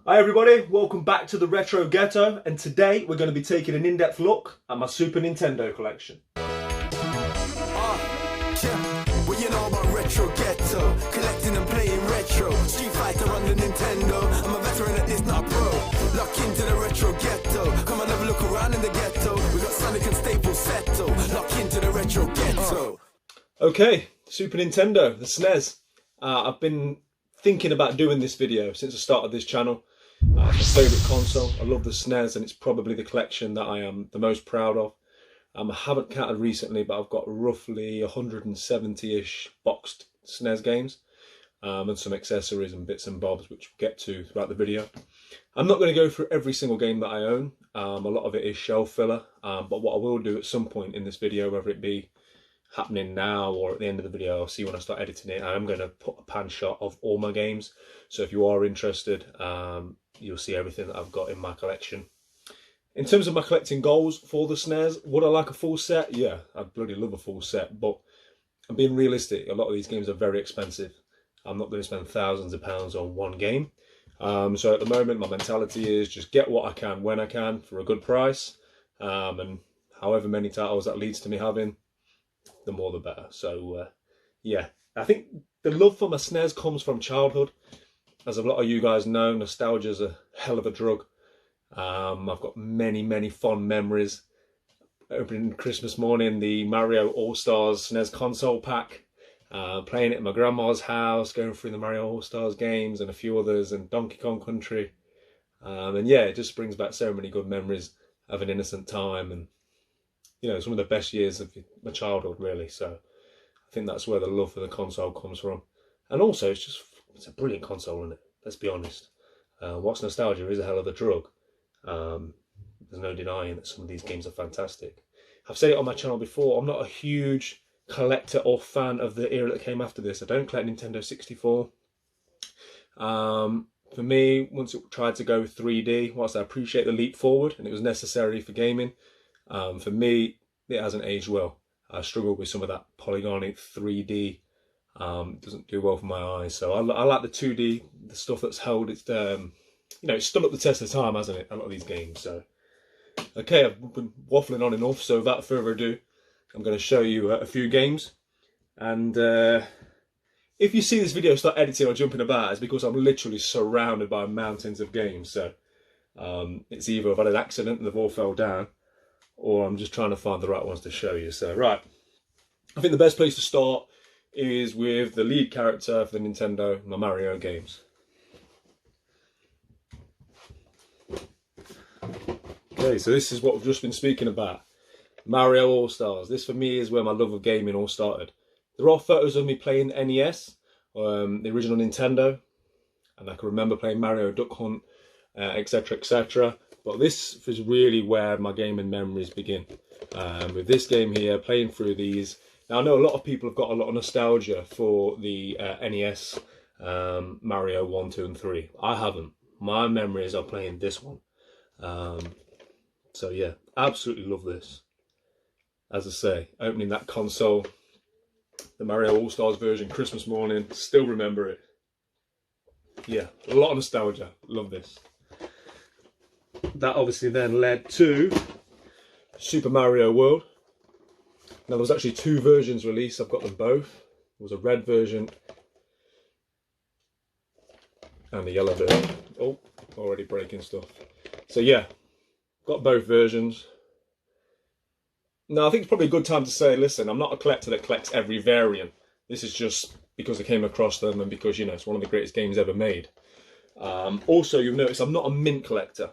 Hi everybody, welcome back to the Retro Ghetto, and today we're going to be taking an in-depth look at my Super Nintendo collection. Well, you know about Retro Ghetto, collecting and playing retro. Street Fighter on the Nintendo. I'm a veteran at this, not pro. Lock into the Retro Ghetto. Come and have a look around in the ghetto. We got Sonic and Staples settle. Lock into the Retro Ghetto. Okay, Super Nintendo, the Snes. I've been thinking about doing this video since I started this channel. It's my favourite console. I love the Snes, and it's probably the collection that I am the most proud of. I haven't counted recently, but I've got roughly 170-ish boxed Snes games, and some accessories and bits and bobs, which we'll get to throughout the video. I'm not going to go through every single game that I own. A lot of it is shelf filler, but what I will do at some point in this video, whether it be happening now or at the end of the video, I'll see when I start editing it, I am going to put a pan shot of all my games. So if you are interested, you'll see everything that I've got in my collection. In terms of my collecting goals for the Snes, would I like a full set? Yeah, I'd bloody love a full set, but I'm being realistic. A lot of these games are very expensive. I'm not going to spend thousands of pounds on one game. So at the moment, my mentality is just get what I can when I can for a good price. And however many titles that leads to me having, the more the better. So yeah, I think the love for my Snes comes from childhood. As a lot of you guys know, nostalgia is a hell of a drug. I've got many fond memories. Opening Christmas morning the Mario All-Stars Snes console pack, playing it at my grandma's house, going through the Mario All-Stars games and a few others, and Donkey Kong Country. And yeah, it just brings back so many good memories of an innocent time, and you know, some of the best years of my childhood, really. So I think that's where the love for the console comes from. And also, it's a brilliant console, isn't it? Let's be honest. What's nostalgia is a hell of a drug. There's no denying that some of these games are fantastic. I've said it on my channel before, I'm not a huge collector or fan of the era that came after this. I don't collect Nintendo 64. For me, once it tried to go 3D, whilst I appreciate the leap forward and it was necessary for gaming, for me, it hasn't aged well. I struggle with some of that polygonic 3D. Doesn't do well for my eyes. So I like the 2D, the stuff that's held its, you know, it's stood up the test of time, hasn't it? A lot of these games. So, okay, I've been waffling on enough. So without further ado, I'm going to show you a few games. And if you see this video start editing or jumping about, it's because I'm literally surrounded by mountains of games. So it's either I've had an accident and they've all fell down, or I'm just trying to find the right ones to show you. So, right. I think the best place to start is with the lead character for the Nintendo, my Mario games. Okay, so this is what we've just been speaking about. Mario All-Stars. This for me is where my love of gaming all started. There are photos of me playing NES, the original Nintendo, and I can remember playing Mario Duck Hunt, etc, etc. But this is really where my gaming memories begin. With this game here, playing through these. Now I know a lot of people have got a lot of nostalgia for the NES Mario 1, 2 and 3. I haven't. My memories are playing this one. So yeah, absolutely love this. As I say, opening that console, the Mario All-Stars version, Christmas morning, still remember it. Yeah, a lot of nostalgia. Love this. That obviously then led to Super Mario World. Now there was actually two versions released. I've got them both. There was a red version and a yellow version. Oh, already breaking stuff. So yeah, got both versions. Now I think it's probably a good time to say, listen, I'm not a collector that collects every variant. This is just because I came across them and because, you know, it's one of the greatest games ever made. Also, you'll notice I'm not a mint collector.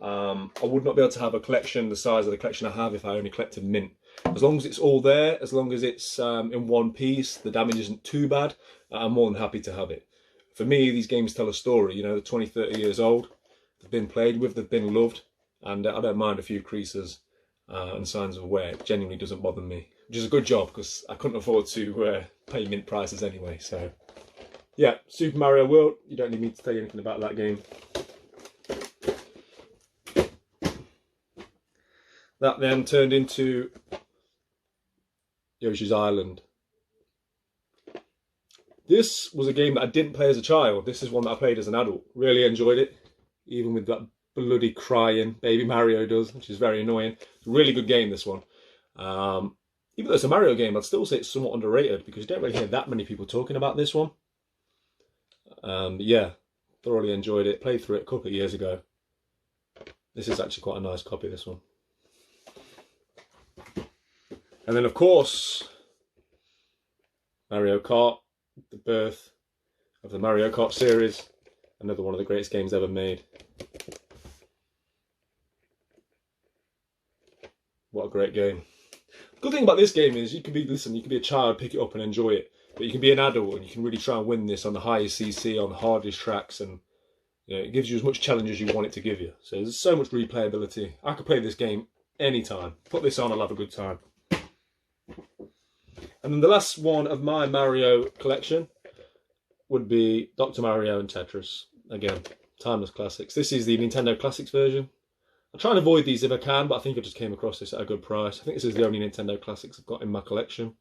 I would not be able to have a collection the size of the collection I have if I only collected mint. As long as it's all there, as long as it's in one piece, the damage isn't too bad, I'm more than happy to have it. For me, these games tell a story. You know, they're 20, 30 years old. They've been played with, they've been loved, and I don't mind a few creases and signs of wear. It genuinely doesn't bother me, which is a good job because I couldn't afford to pay mint prices anyway. So yeah, Super Mario World, you don't need me to tell you anything about that game. That then turned into Yoshi's Island. This was a game that I didn't play as a child. This is one that I played as an adult. Really enjoyed it. even with that bloody crying Baby Mario does, which is very annoying. It's a really good game, this one. Even though it's a Mario game, I'd still say it's somewhat underrated because you don't really hear that many people talking about this one. But yeah, thoroughly enjoyed it. Played through it a couple of years ago. This is actually quite a nice copy, this one. And then, of course, Mario Kart, the birth of the Mario Kart series. Another one of the greatest games ever made. What a great game. The good thing about this game is you can be a child, pick it up and enjoy it. But you can be an adult and you can really try and win this on the highest CC, on the hardest tracks, and you know, it gives you as much challenge as you want it to give you. So there's so much replayability. I could play this game anytime. Put this on, I'll have a good time. And then the last one of my Mario collection would be Dr. Mario and Tetris. Again, timeless classics. This is the Nintendo Classics version. I try and avoid these if I can, but I think I just came across this at a good price. I think this is the only Nintendo Classics I've got in my collection.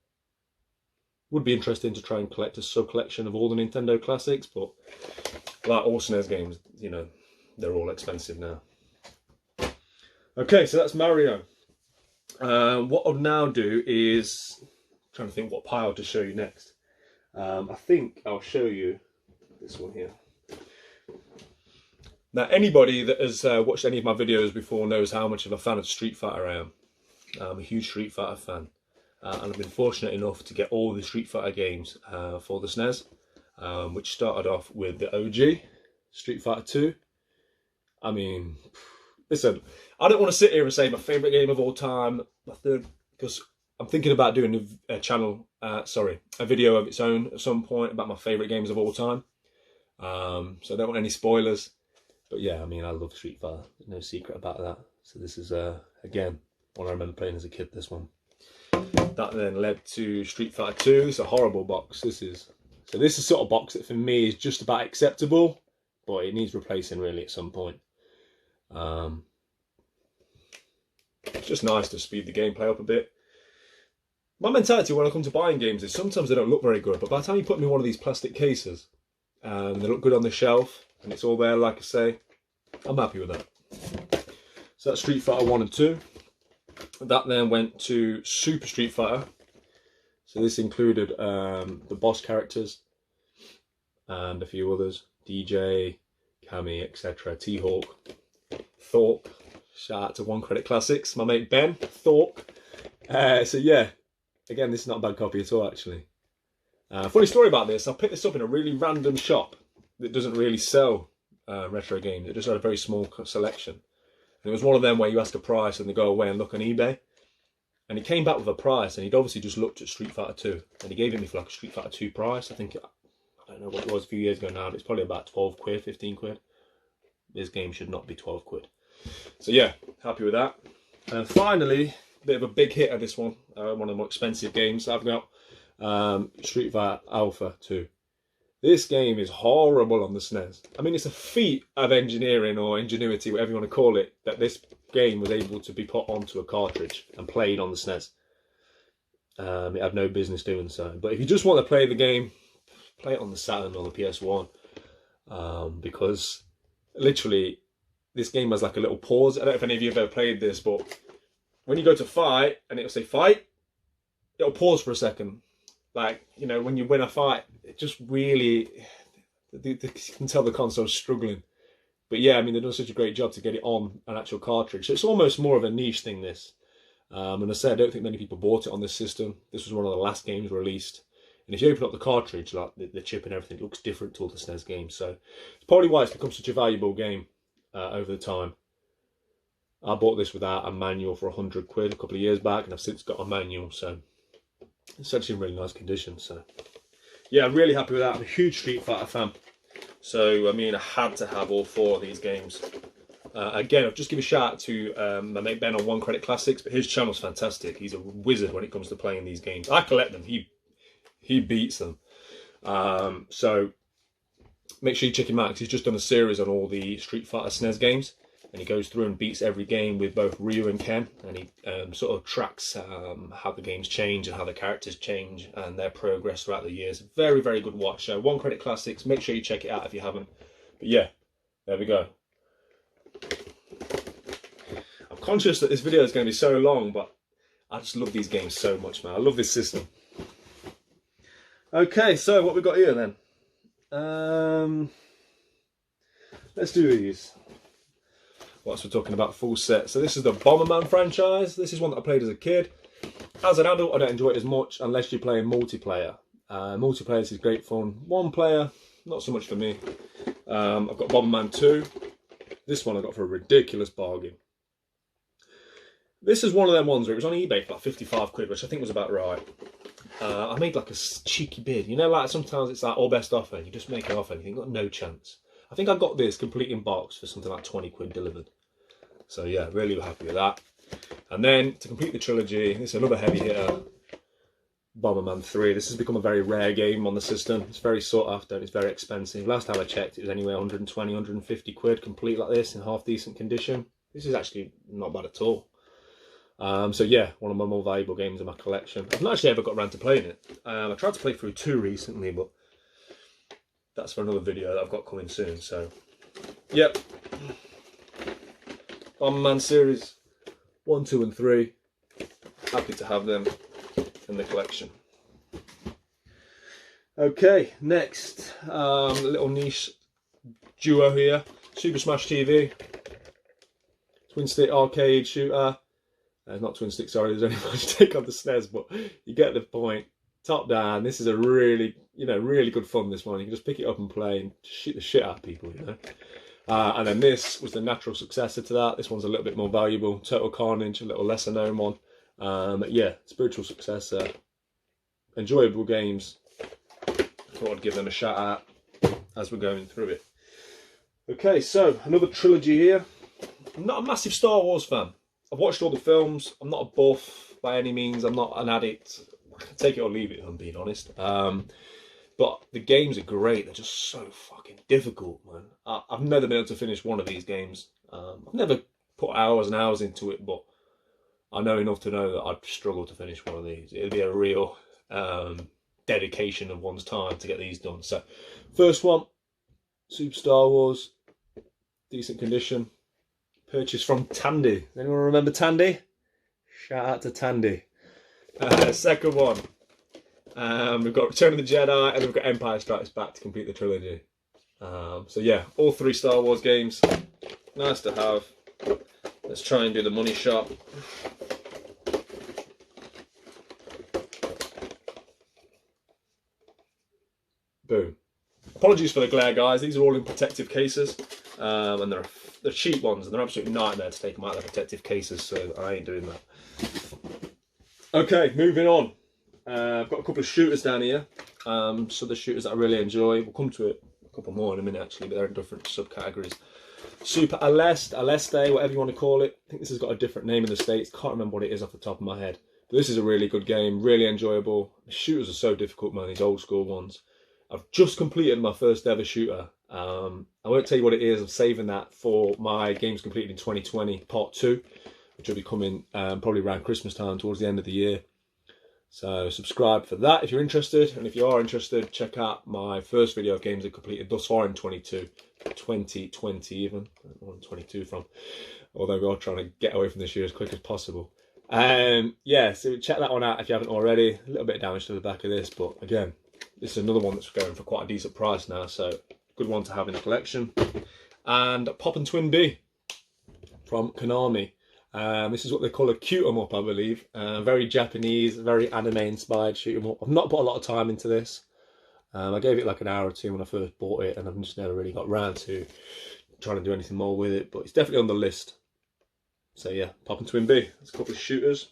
Would be interesting to try and collect a sub-collection of all the Nintendo Classics, but like all Snes games, you know, they're all expensive now. Okay, so that's Mario. What I'll now do is, I'm trying to think what pile to show you next. I think I'll show you this one here. Now, anybody that has watched any of my videos before knows how much of a fan of Street Fighter I am. I'm a huge Street Fighter fan. And I've been fortunate enough to get all the Street Fighter games for the Snes, which started off with the OG, Street Fighter 2. I mean, listen, I don't want to sit here and say my favourite game of all time, my third, because I'm thinking about doing a video of its own at some point about my favourite games of all time. So I don't want any spoilers. But yeah, I mean, I love Street Fighter. There's no secret about that. So this is, again, one I remember playing as a kid, this one. That then led to Street Fighter 2. It's a horrible box, this is. So this is the sort of box that for me is just about acceptable, but it needs replacing really at some point. It's just nice to speed the gameplay up a bit. My mentality when I come to buying games is sometimes they don't look very good, but by the time you put them in one of these plastic cases, they look good on the shelf, and it's all there, like I say, I'm happy with that. So that's Street Fighter 1 and 2. That then went to Super Street Fighter. So this included the boss characters and a few others. DJ, Cammy, etc. T-Hawk, Thorpe. Shout out to One Credit Classics. My mate Ben, Thorpe. So yeah, again, this is not a bad copy at all, actually. Funny story about this, I picked this up in a really random shop that doesn't really sell retro games. It just had a very small selection. And it was one of them where you ask a price and they go away and look on eBay. And he came back with a price and he'd obviously just looked at Street Fighter 2. And he gave it me for like a Street Fighter 2 price. I think, I don't know what it was a few years ago now, but it's probably about 12 quid, 15 quid. This game should not be 12 quid. So yeah, happy with that. And finally, a bit of a big hit of this one. One of the more expensive games I've got. Street Fighter Alpha 2. This game is horrible on the Snes. I mean, it's a feat of engineering or ingenuity, whatever you want to call it, that this game was able to be put onto a cartridge and played on the Snes. It had no business doing so. But if you just want to play the game, play it on the Saturn or the PS1. Because literally, this game has like a little pause. I don't know if any of you have ever played this, but when you go to fight and it'll say fight, it'll pause for a second. Like, you know, when you win a fight, it just really, you can tell the console's struggling. But yeah, I mean, they've done such a great job to get it on an actual cartridge. So it's almost more of a niche thing, this. And I say, I don't think many people bought it on this system. This was one of the last games released. And if you open up the cartridge, like the chip and everything, it looks different to all the SNES games. So it's probably why it's become such a valuable game over the time. I bought this without a manual for 100 quid a couple of years back, and I've since got a manual, so it's actually in really nice condition. So yeah, I'm really happy with that. I'm a huge Street Fighter fan, so I mean, I had to have all 4 of these games. Again, I'll just give a shout out to my mate Ben on One Credit Classics, but his channel's fantastic. He's a wizard when it comes to playing these games. I collect them, he beats them. So make sure you check him out, because he's just done a series on all the Street Fighter SNES games, and he goes through and beats every game with both Ryu and Ken, and he sort of tracks how the games change and how the characters change and their progress throughout the years. Very, very good watch. So One Credit Classics, make sure you check it out if you haven't. But yeah, there we go. Conscious that this video is going to be so long, but I just love these games so much, man. I love this system. Okay, so what we got here then? Let's do these. Whilst we're talking about full set. So this is the Bomberman franchise. This is one that I played as a kid. As an adult, I don't enjoy it as much unless you're playing multiplayer. Multiplayer is great fun. One player, not so much for me. I've got Bomberman 2. This one I got for a ridiculous bargain. This is one of them ones where it was on eBay for like 55 quid, which I think was about right. I made like a cheeky bid. You know, like sometimes it's like all best offer and you just make an offer and you think, got no chance. I think I got this complete in box for something like 20 quid delivered. So yeah, really happy with that. And then to complete the trilogy, this is another heavy hitter, Bomberman 3. This has become a very rare game on the system. It's very sought after and it's very expensive. Last time I checked, it was anywhere 120, 150 quid complete like this in half decent condition. This is actually not bad at all. So yeah, one of my more valuable games in my collection. I've not actually ever got around to playing it. I tried to play through 2 recently, but that's for another video that I've got coming soon. So, yep. Bomberman series 1, 2 and 3. Happy to have them in the collection. Okay, next, a little niche duo here. Super Smash TV. Twin stick arcade shooter. Not twin stick, sorry, there's only one to take on the Snes, but you get the point. Top down, this is a really, really good fun, this one. You can just pick it up and play and shoot the shit out of people, you know. And then this was the natural successor to that. This one's a little bit more valuable. Total Carnage, a little lesser known one. Yeah, spiritual successor. Enjoyable games. Thought I'd give them a shout out as we're going through it. Okay, so another trilogy here. I'm not a massive Star Wars fan. I've watched all the films. I'm not a buff by any means. I'm not an addict. Take it or leave it, if I'm being honest. But the games are great. They're just so fucking difficult, man. I've never been able to finish one of these games. I've never put hours and hours into it, but I know enough to know that I'd struggle to finish one of these. It'd be a real dedication of one's time to get these done. So, first one, Super Star Wars, decent condition. Purchased from Tandy. Does anyone remember Tandy? Shout out to Tandy. Second one, we've got Return of the Jedi and we've got Empire Strikes Back to complete the trilogy. So yeah, all 3 Star Wars games. Nice to have. Let's try and do the money shot. Boom. Apologies for the glare, guys. These are all in protective cases. And they're cheap ones and they're absolutely nightmare to take them out of their protective cases, so I ain't doing that. Okay, moving on. I've got a couple of shooters down here. So the shooters that I really enjoy. We'll come to it a couple more in a minute actually, but they're in different subcategories. Super Aleste, whatever you want to call it. I think this has got a different name in the States. Can't remember what it is off the top of my head. But this is a really good game, really enjoyable. The shooters are so difficult, man, these old school ones. I've just completed my first ever shooter. I won't tell you what it is. I'm saving that for my games completed in 2020 part 2, which will be coming probably around Christmas time, towards the end of the year. So subscribe for that if you're interested, and if you are interested, check out my first video of games I completed thus far in 2020 even. I don't know where I'm 22 from, although we are trying to get away from this year as quick as possible. Yeah, so check that one out if you haven't already. A little bit of damage to the back of this, but again, this is another one that's going for quite a decent price now, so good one to have in the collection. And Pop and Twin B from Konami. This is what they call a cute 'em up, I believe. Very Japanese, very anime inspired shoot 'em up. I've not put a lot of time into this. I gave it like an hour or two when I first bought it, and I've just never really got round to trying to do anything more with it, but it's definitely on the list. So yeah, Pop and Twin B. That's a couple of shooters.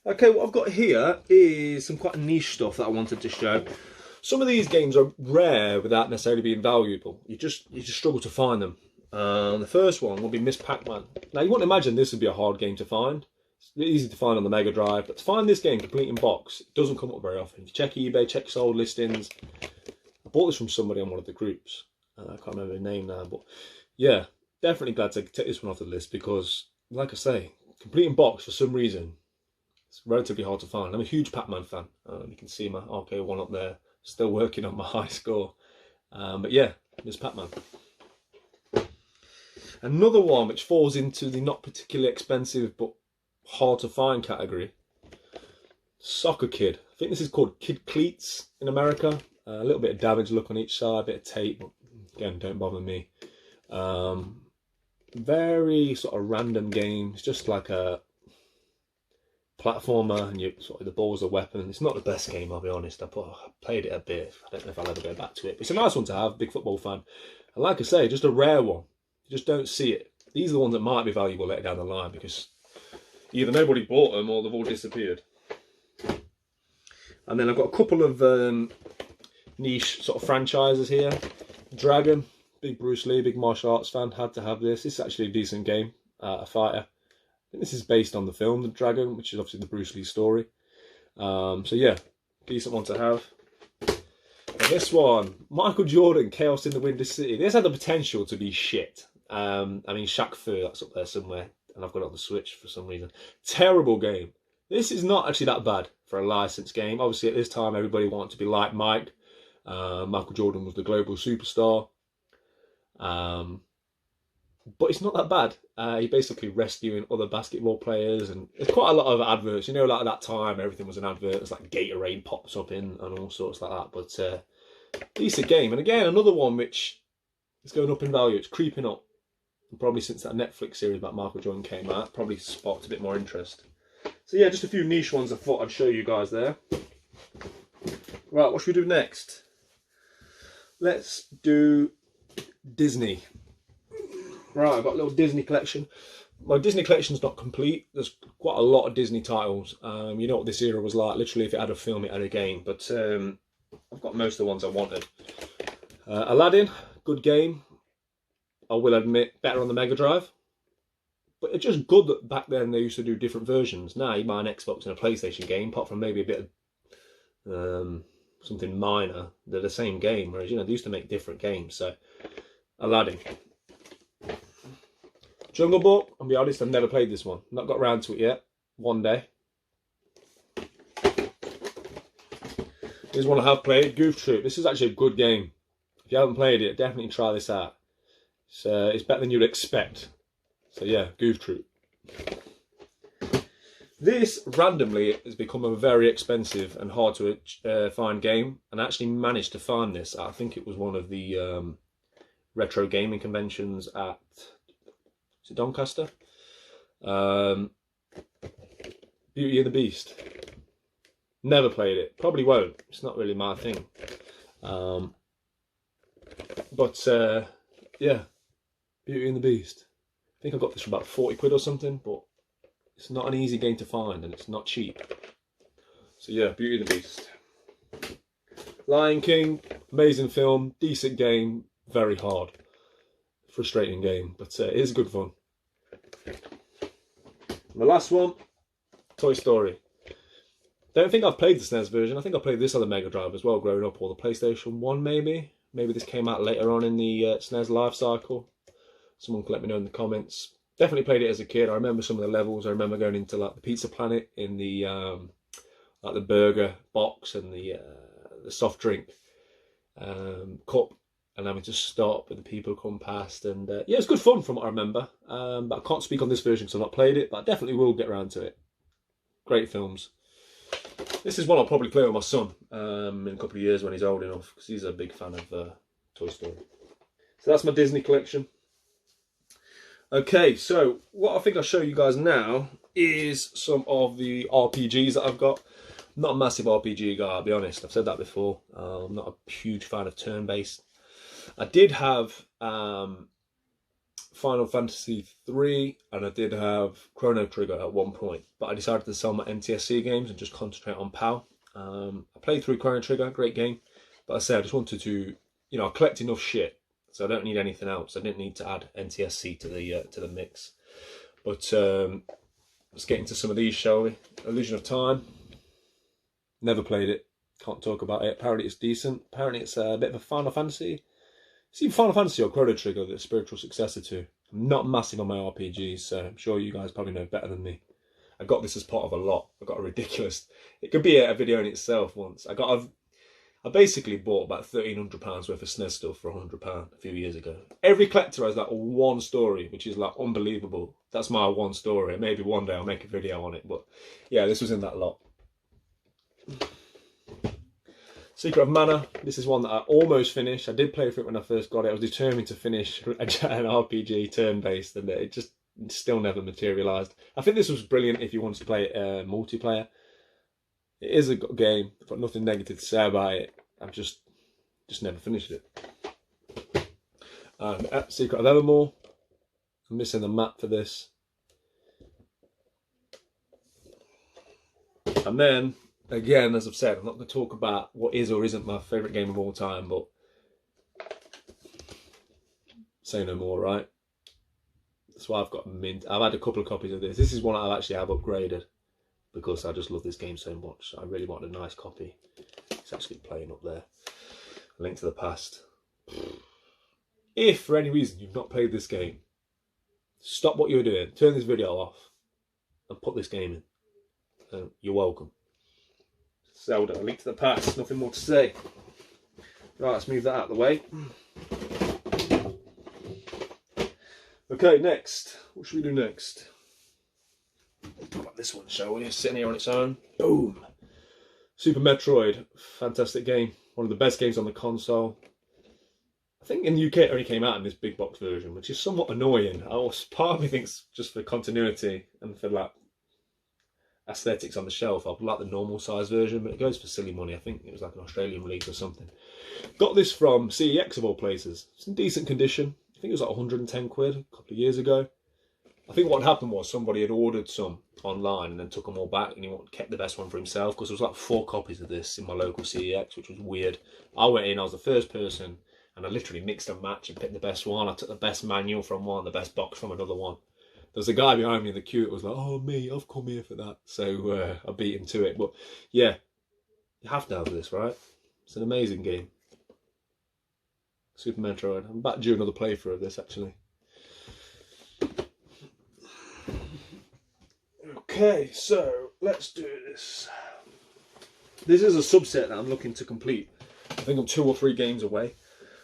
Okay, what I've got here is some quite niche stuff that I wanted to show. Some of these games are rare without necessarily being valuable. You just struggle to find them. The first one will be Miss Pac-Man. Now you wouldn't imagine this would be a hard game to find. It's easy to find on the Mega Drive, but to find this game complete in box, it doesn't come up very often. If you check eBay, check sold listings. I bought this from somebody on one of the groups. I can't remember the name now, but yeah, definitely glad to take this one off the list because, like I say, complete in box for some reason, it's relatively hard to find. I'm a huge Pac-Man fan. You can see my RK1 up there. Still working on my high score. But yeah, Miss Pac-Man. Another one which falls into the not particularly expensive but hard to find category. Soccer Kid. I think this is called Kid Cleats in America. A little bit of damage look on each side, a bit of tape, but again, don't bother me. Very sort of random game. It's just like a platformer, and you sort of the ball's a weapon. It's not the best game, I'll be honest. I played it a bit. I don't know if I'll ever go back to it. But it's a nice one to have. Big football fan. And like I say, just a rare one. You just don't see it. These are the ones that might be valuable later down the line because either nobody bought them or they've all disappeared. And then I've got a couple of niche sort of franchises here. Dragon, big Bruce Lee, big martial arts fan, had to have this. This is actually a decent game, a fighter. I think this is based on the film The Dragon, which is obviously the Bruce Lee story. So yeah, decent one to have. And this one, Michael Jordan, Chaos in the Windy City. This had the potential to be shit. I mean, Shaq Fu, that's up there somewhere, and I've got it on the Switch for some reason. Terrible game. This is not actually that bad for a licensed game. Obviously, at this time, everybody wanted to be like Mike. Michael Jordan was the global superstar. But it's not that bad. You're basically rescuing other basketball players, and there's quite a lot of adverts. You know, like at that time, everything was an advert. It's like Gatorade pops up in and all sorts like that. But decent game. And again, another one which is going up in value. It's creeping up. And probably since that Netflix series about Michael Jordan came out, probably sparked a bit more interest. So yeah, just a few niche ones I thought I'd show you guys there. Right, what should we do next? Let's do Disney. Right, I've got a little Disney collection. My Disney collection's not complete. There's quite a lot of Disney titles. You know what this era was like. Literally, if it had a film, it had a game. But I've got most of the ones I wanted. Aladdin, good game. I will admit, better on the Mega Drive. But it's just good that back then they used to do different versions. Now you buy an Xbox and a PlayStation game, apart from maybe a bit of something minor, they're the same game. Whereas, you know, they used to make different games. So, Aladdin. Jungle Book, I'll be honest, I've never played this one. Not got around to it yet. One day. Here's one I have played, Goof Troop. This is actually a good game. If you haven't played it, definitely try this out. It's better than you'd expect. So yeah, Goof Troop. This randomly has become a very expensive and hard to find game, and I actually managed to find this. I think it was one of the retro gaming conventions at, is it Doncaster? Beauty and the Beast. Never played it. Probably won't. It's not really my thing. Yeah, Beauty and the Beast. I think I got this for about 40 quid or something, but it's not an easy game to find and it's not cheap. So yeah, Beauty and the Beast. Lion King, amazing film, decent game, very hard. Frustrating game, but it is good fun. And the last one, Toy Story. Don't think I've played the SNES version. I think I played this on the Mega Drive as well growing up, or the PlayStation 1 maybe. Maybe this came out later on in the SNES life cycle. Someone can let me know in the comments. Definitely played it as a kid. I remember some of the levels. I remember going into like the Pizza Planet in the like the burger box and the soft drink cup, and having to stop and the people come past. And yeah, it's good fun from what I remember. But I can't speak on this version because I've not played it, but I definitely will get around to it. Great films. This is one I'll probably play with my son in a couple of years when he's old enough, because he's a big fan of Toy Story. So that's my Disney collection. Okay, so what I think I'll show you guys now is some of the RPGs that I've got. I'm not a massive RPG guy, I'll be honest. I've said that before. I'm not a huge fan of turn-based. I did have Final Fantasy 3 and I did have Chrono Trigger at one point, but I decided to sell my NTSC games and just concentrate on PAL. I played through Chrono Trigger, great game, but I said I just wanted to, you know, I collect enough shit, so I don't need anything else. I didn't need to add NTSC to the mix. But let's get into some of these, shall we? Illusion of Time. Never played it. Can't talk about it. Apparently it's decent. Apparently it's a bit of a Final Fantasy. It's either Final Fantasy or Chrono Trigger, the spiritual successor to. I'm not massive on my RPGs, so I'm sure you guys probably know better than me. I got this as part of a lot. I got a ridiculous. It could be a video in itself once. I basically bought about £1,300 worth of Snes stuff for £100 a few years ago. Every collector has that one story, which is like unbelievable. That's my one story. Maybe one day I'll make a video on it, but yeah, this was in that lot. Secret of Mana. This is one that I almost finished. I did play for it when I first got it. I was determined to finish an RPG turn-based, and it just still never materialised. I think this was brilliant if you wanted to play it multiplayer. It is a good game. I've got nothing negative to say about it. I've just never finished it. Secret of Evermore. I'm missing the map for this. And then, again, as I've said, I'm not going to talk about what is or isn't my favourite game of all time, but say no more, right? That's why I've got mint. I've had a couple of copies of this. This is one I actually have upgraded because I just love this game so much. I really want a nice copy. It's actually playing up there. A Link to the Past. If for any reason you've not played this game, stop what you're doing, turn this video off, and put this game in. You're welcome. Zelda, A Link to the Past, nothing more to say. Right, let's move that out of the way. Okay, next. What should we do next? Talk about this one, shall we? Sitting here on its own. Boom! Super Metroid. Fantastic game. One of the best games on the console. I think in the UK it only came out in this big box version, which is somewhat annoying. Part of me thinks just for continuity and for like aesthetics on the shelf, I'd like the normal size version, but it goes for silly money. I think it was like an Australian release or something. Got this from CEX of all places. It's in decent condition. I think it was like 110 quid a couple of years ago. I think what happened was somebody had ordered some online and then took them all back, and he kept the best one for himself, because there was like 4 copies of this in my local CEX, which was weird. I went in, I was the first person, and I literally mixed and matched and picked the best one. I took the best manual from one, the best box from another one. There was a guy behind me in the queue that was like, "Oh, me, I've come here for that." So I beat him to it. But yeah, you have to have this, right? It's an amazing game. Super Metroid. I'm about to do another playthrough of this, actually. Okay, so let's do this. This is a subset that I'm looking to complete. I think I'm 2 or 3 games away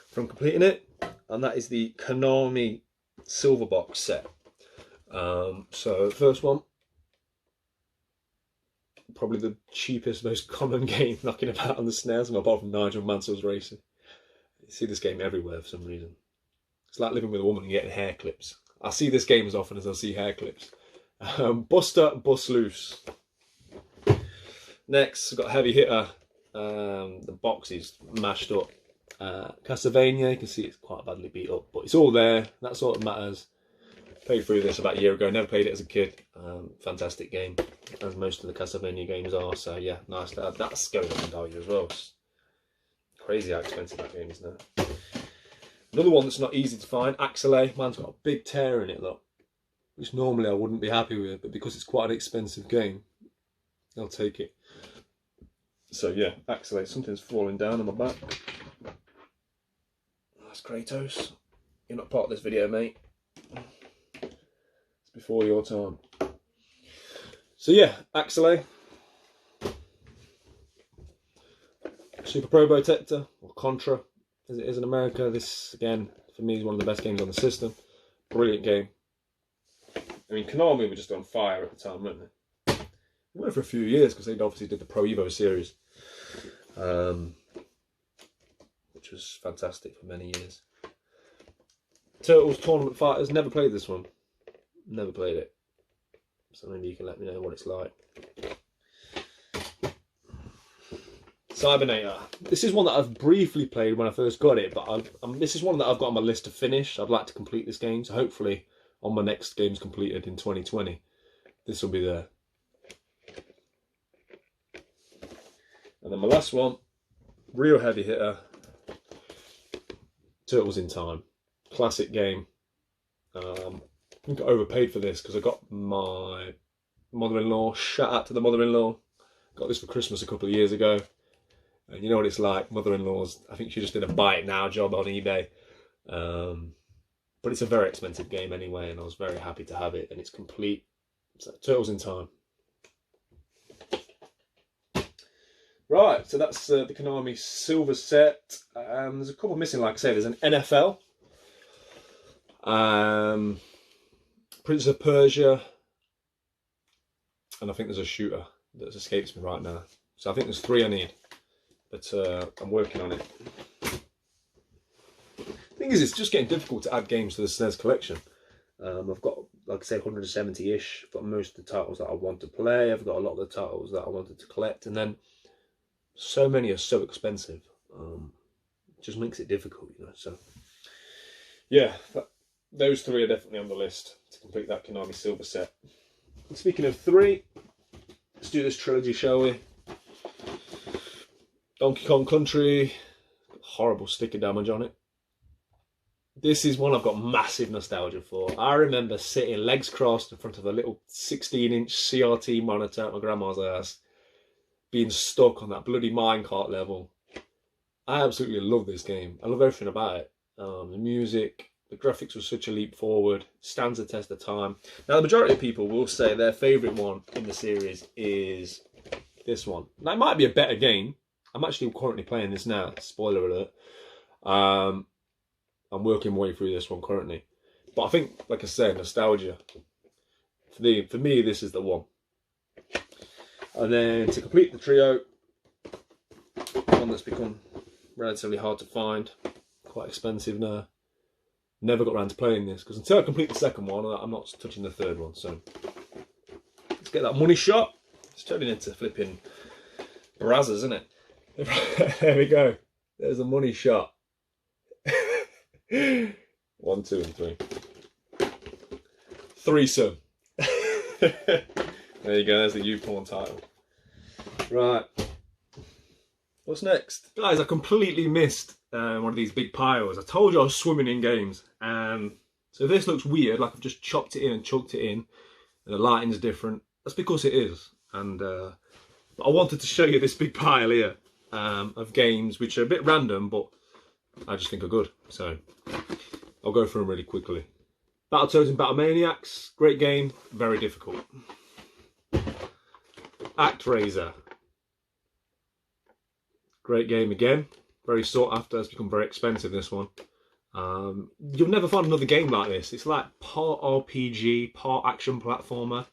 from completing it, and that is the Konami Silver Box set. So first one, probably the cheapest, most common game knocking about on the SNES, apart from Nigel Mansell's Racing. You see this game everywhere for some reason. It's like living with a woman and getting hair clips. I see this game as often as I see hair clips. Buster Bust Loose. Next, I've got Heavy Hitter. The box is mashed up. Castlevania, you can see it's quite badly beat up, but it's all there. That's all that matters. Played through this about a year ago. Never played it as a kid. Fantastic game, as most of the Castlevania games are. So yeah, nice to have. That's going up in value as well. It's crazy how expensive that game is now. Another one that's not easy to find, Axelay. Mine's got a big tear in it, look, which normally I wouldn't be happy with, but because it's quite an expensive game, I'll take it. So yeah, Axelay. Something's falling down on my back. That's Kratos. You're not part of this video, mate. It's before your time. So yeah, Axelay. Super Probotector, or Contra, as it is in America. This, again, for me, is one of the best games on the system. Brilliant game. I mean, Konami were just on fire at the time, weren't they? They were for a few years, because they obviously did the Pro Evo series, which was fantastic for many years. Turtles Tournament Fighters, never played this one. Never played it. So maybe you can let me know what it's like. Cybernator. This is one that I've briefly played when I first got it, but this is one that I've got on my list to finish. I'd like to complete this game, so hopefully on my next games completed in 2020, this will be there. And then my last one, real heavy hitter, Turtles in Time. Classic game. I think I overpaid for this because I got my mother-in-law, shout out to the mother-in-law, got this for Christmas a couple of years ago. And you know what it's like, mother-in-laws, I think she just did a buy it now job on eBay. But it's a very expensive game anyway, and I was very happy to have it, and it's complete. So, Turtles in Time. Right. Right, so that's the Konami Silver set. There's a couple missing, like I say. There's an NFL, Prince of Persia, and I think there's a shooter that escapes me right now. So I think there's 3 I need, but I'm working on it. The thing is, it's just getting difficult to add games to the SNES collection. I've got, like I say, 170-ish. I've got most of the titles that I want to play. I've got a lot of the titles that I wanted to collect, and then so many are so expensive. It just makes it difficult, you know. So yeah, those 3 are definitely on the list to complete that Konami Silver set. And speaking of 3, let's do this trilogy, shall we? Donkey Kong Country, horrible sticker damage on it. This is one I've got massive nostalgia for. I remember sitting legs crossed in front of a little 16-inch CRT monitor at my grandma's house, being stuck on that bloody minecart level. I absolutely love this game. I love everything about it. The music, the graphics were such a leap forward, stands the test of time. Now, the majority of people will say their favourite one in the series is this one. Now, it might be a better game. I'm actually currently playing this now, spoiler alert. I'm working my way through this one currently. But I think, like I said, nostalgia. For me, this is the one. And then to complete the trio, one that's become relatively hard to find, quite expensive now. Never got around to playing this, because until I complete the second one, I'm not touching the third one. So let's get that money shot. It's turning into flipping Brazzers, isn't it? There we go. There's a money shot. 1, 2, and 3. Threesome. There you go, there's the YouPorn title. Right. What's next? Guys, I completely missed one of these big piles. I told you I was swimming in games. So if this looks weird, like I've just chopped it in and chucked it in, and the lighting's different, that's because it is. And I wanted to show you this big pile here of games which are a bit random, but I just think are good. So I'll go through them really quickly. Battletoads and Battlemaniacs, great game, very difficult. ActRaiser, great game again, very sought after. It's become very expensive, this one. You'll never find another game like this. It's like part RPG, part action platformer.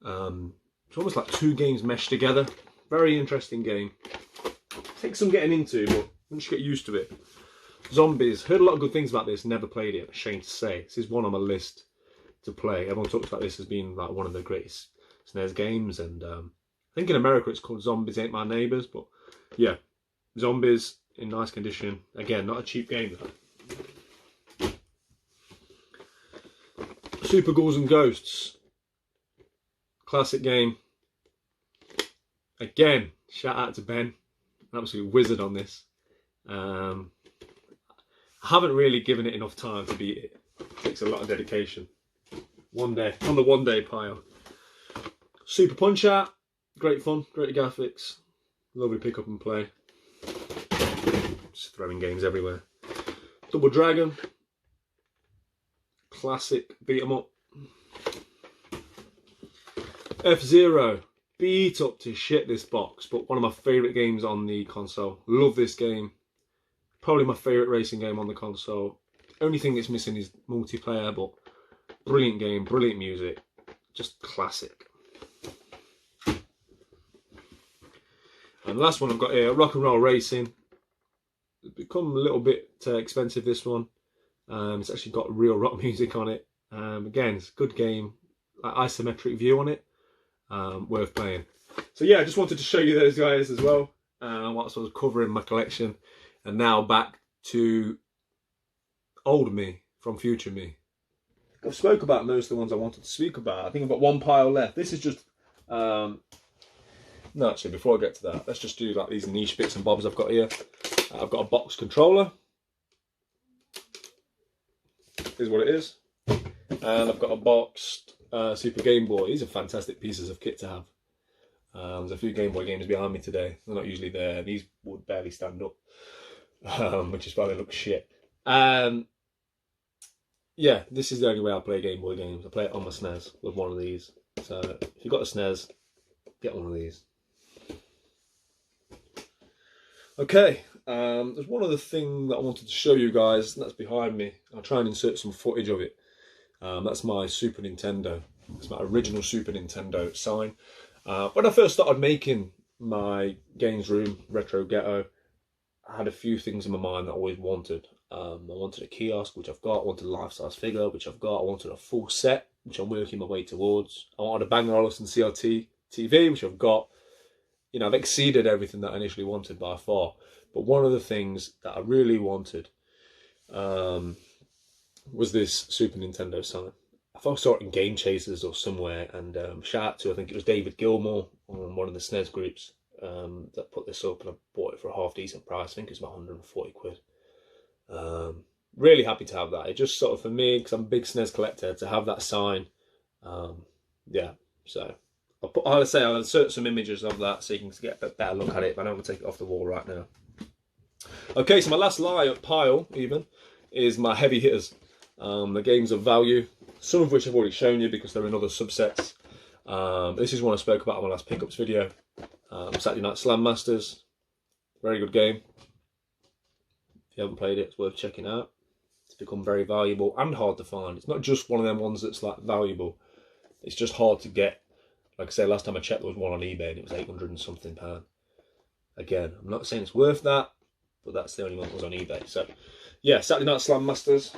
It's almost like 2 games meshed together. Very interesting game. Takes some getting into, but once you get used to it. Zombies, heard a lot of good things about this, never played it, ashamed to say. This is one on my list to play. Everyone talks about this as being like one of the greatest SNES games, and I think in America it's called Zombies Ain't My Neighbours, but yeah, Zombies in nice condition. Again, not a cheap game though. Super Ghouls and Ghosts, classic game. Again, shout out to Ben, an absolute wizard on this. I haven't really given it enough time to beat it. It takes a lot of dedication. One day, on the 1-day pile. Super Punch-Out, great fun, great graphics, lovely pick up and play. Just throwing games everywhere. Double Dragon, classic beat 'em up. F-Zero, beat up to shit this box, but one of my favourite games on the console. Love this game. Probably my favourite racing game on the console. Only thing it's missing is multiplayer, but brilliant game, brilliant music, just classic. And the last one I've got here, Rock and Roll Racing. It's become a little bit expensive, this one. It's actually got real rock music on it. Again, it's a good game, isometric view on it, worth playing. So yeah, I just wanted to show you those guys as well, whilst I was covering my collection. And now back to old me from future me. I've spoke about most of the ones I wanted to speak about. I think I've got 1 pile left. This is just, no, actually, before I get to that, let's just do like these niche bits and bobs I've got here. I've got a box controller. Here's what it is. And I've got a boxed Super Game Boy. These are fantastic pieces of kit to have. There's a few Game Boy games behind me today. They're not usually there. These would barely stand up. Which is why they look shit. Yeah, this is the only way I play Game Boy games. I play it on my SNES with one of these. So if you've got a SNES, get one of these. Okay, there's one other thing that I wanted to show you guys, and that's behind me. I'll try and insert some footage of it. That's my Super Nintendo. It's my original Super Nintendo sign. When I first started making my games room, Retro Ghetto, I had a few things in my mind that I always wanted. I wanted a kiosk, which I've got. I wanted a life-size figure, which I've got. I wanted a full set, which I'm working my way towards. I wanted a Bang & Olufsen CRT TV, which I've got. You know, I've exceeded everything that I initially wanted by far. But one of the things that I really wanted was this Super Nintendo sign. I thought I saw it in Game Chasers or somewhere, and shout out to, I think it was David Gilmore on one of the Snes groups that put this up, and I bought it for a half decent price. I think it's about 140 quid. Really happy to have that. It just sort of, for me, because I'm a big Snes collector, to have that sign, yeah, so I'll insert some images of that so you can get a better look at it, but I don't want to take it off the wall right now. Okay, so my last pile even is my heavy hitters, the games of value, some of which I've already shown you because they're in other subsets. This is one I spoke about in my last pickups video. Saturday Night Slam Masters, very good game. If you haven't played it, it's worth checking out. It's become very valuable and hard to find. It's not just one of them ones that's like valuable. It's just hard to get. Like I said, last time I checked, there was one on eBay and it was 800 and something pound. Again, I'm not saying it's worth that, but that's the only one that was on eBay. So, yeah, Saturday Night Slam Masters.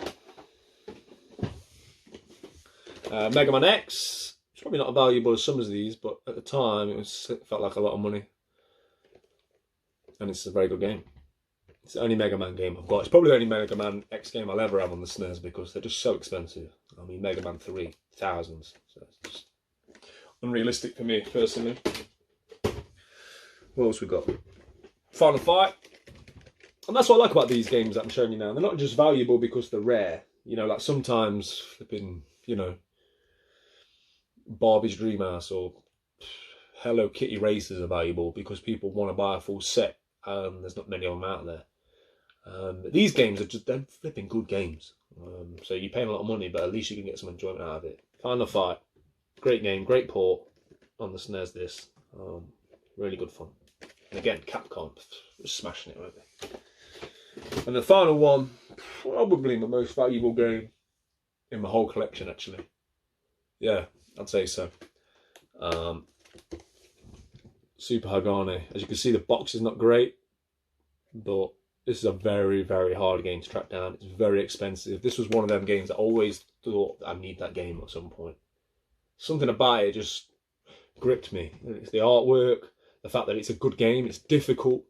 Mega Man X. It's probably not as valuable as some of these, but at the time it felt like a lot of money. And it's a very good game. It's the only Mega Man game I've got. It's probably the only Mega Man X game I'll ever have on the SNES because they're just so expensive. I mean, Mega Man 3, thousands. So it's just unrealistic for me, personally. What else we got? Final Fight. And that's what I like about these games that I'm showing you now. They're not just valuable because they're rare. You know, like sometimes flipping, you know, Barbie's Dreamhouse or Hello Kitty races are valuable because people want to buy a full set. There's not many of them out there. But these games are just, they're flipping good games. So you're paying a lot of money, but at least you can get some enjoyment out of it. Final Fight. Great game, great port on the SNES this. Really good fun. And again, Capcom, just smashing it, weren't they? And the final one, probably my most valuable game in my whole collection, actually. Yeah, I'd say so. Super Hagane. As you can see, the box is not great, but this is a very, very hard game to track down. It's very expensive. This was one of them games I always thought I need that game at some point. Something about it just gripped me. It's the artwork, the fact that it's a good game, it's difficult.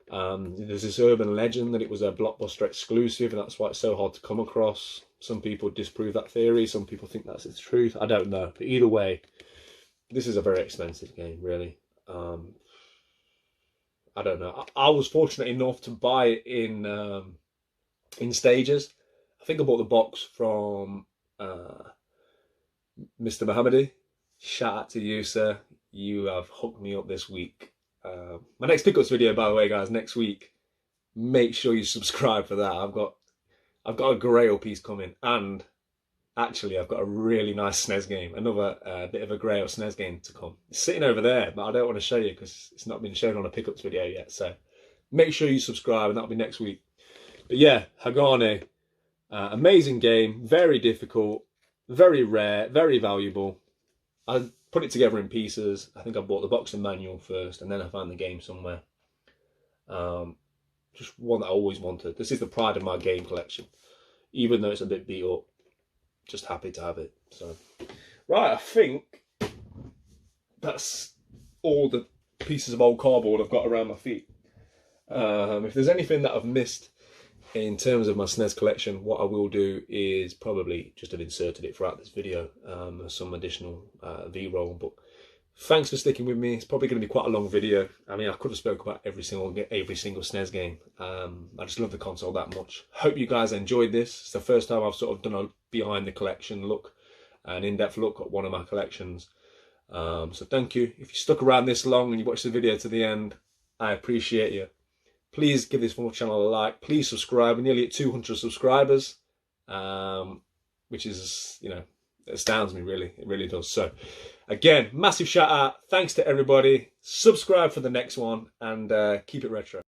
There's this urban legend that it was a Blockbuster exclusive and that's why it's so hard to come across. Some people disprove that theory, some people think that's the truth. I don't know, but either way, this is a very expensive game, really. I don't know. I was fortunate enough to buy it in stages. I think I bought the box from Mr. Mohammadi. Shout out to you, sir. You have hooked me up this week. My next pickups video, by the way, guys, next week. Make sure you subscribe for that. I've got a Grail piece coming, and actually I've got a really nice SNES game. Another bit of a Grail SNES game to come. It's sitting over there, but I don't want to show you because it's not been shown on a pickups video yet. So make sure you subscribe, and that'll be next week. But yeah, Hagane, amazing game, very difficult, very rare, very valuable. I put it together in pieces. I think I bought the box and manual first, and then I found the game somewhere. Just one that I always wanted. This is the pride of my game collection. Even though it's a bit beat up, just happy to have it. So, right, I think that's all the pieces of old cardboard I've got around my feet. If there's anything that I've missed in terms of my SNES collection, what I will do is probably just have inserted it throughout this video, some additional V-roll. But thanks for sticking with me. It's probably going to be quite a long video. I mean, I could have spoke about every single SNES game. I just love the console that much. Hope you guys enjoyed this. It's the first time I've sort of done a behind the collection look, an in-depth look at one of my collections. So thank you. If you stuck around this long and you watched the video to the end, I appreciate you. Please give this channel a like. Please subscribe. We're nearly at 200 subscribers, which is, you know, it astounds me, really. It really does. So, again, massive shout out. Thanks to everybody. Subscribe for the next one and keep it retro.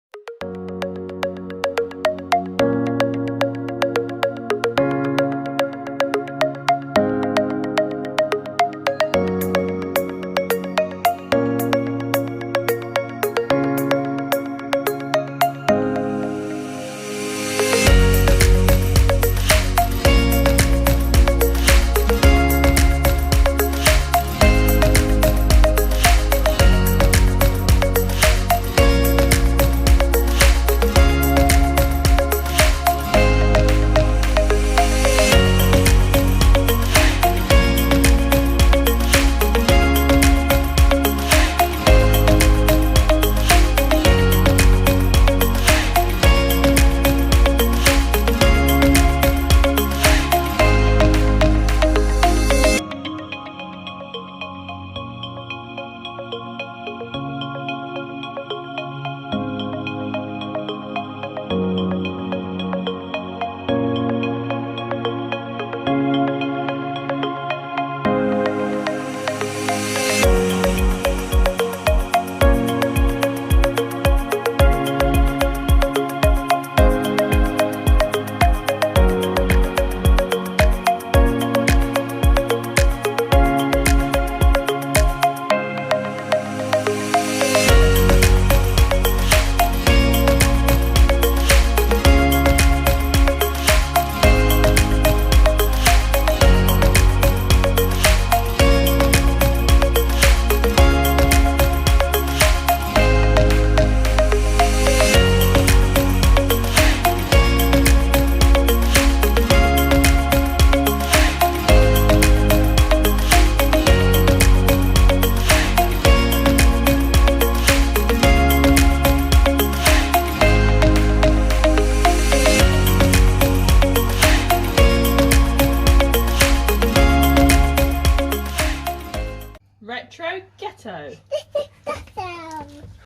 Retro Ghetto.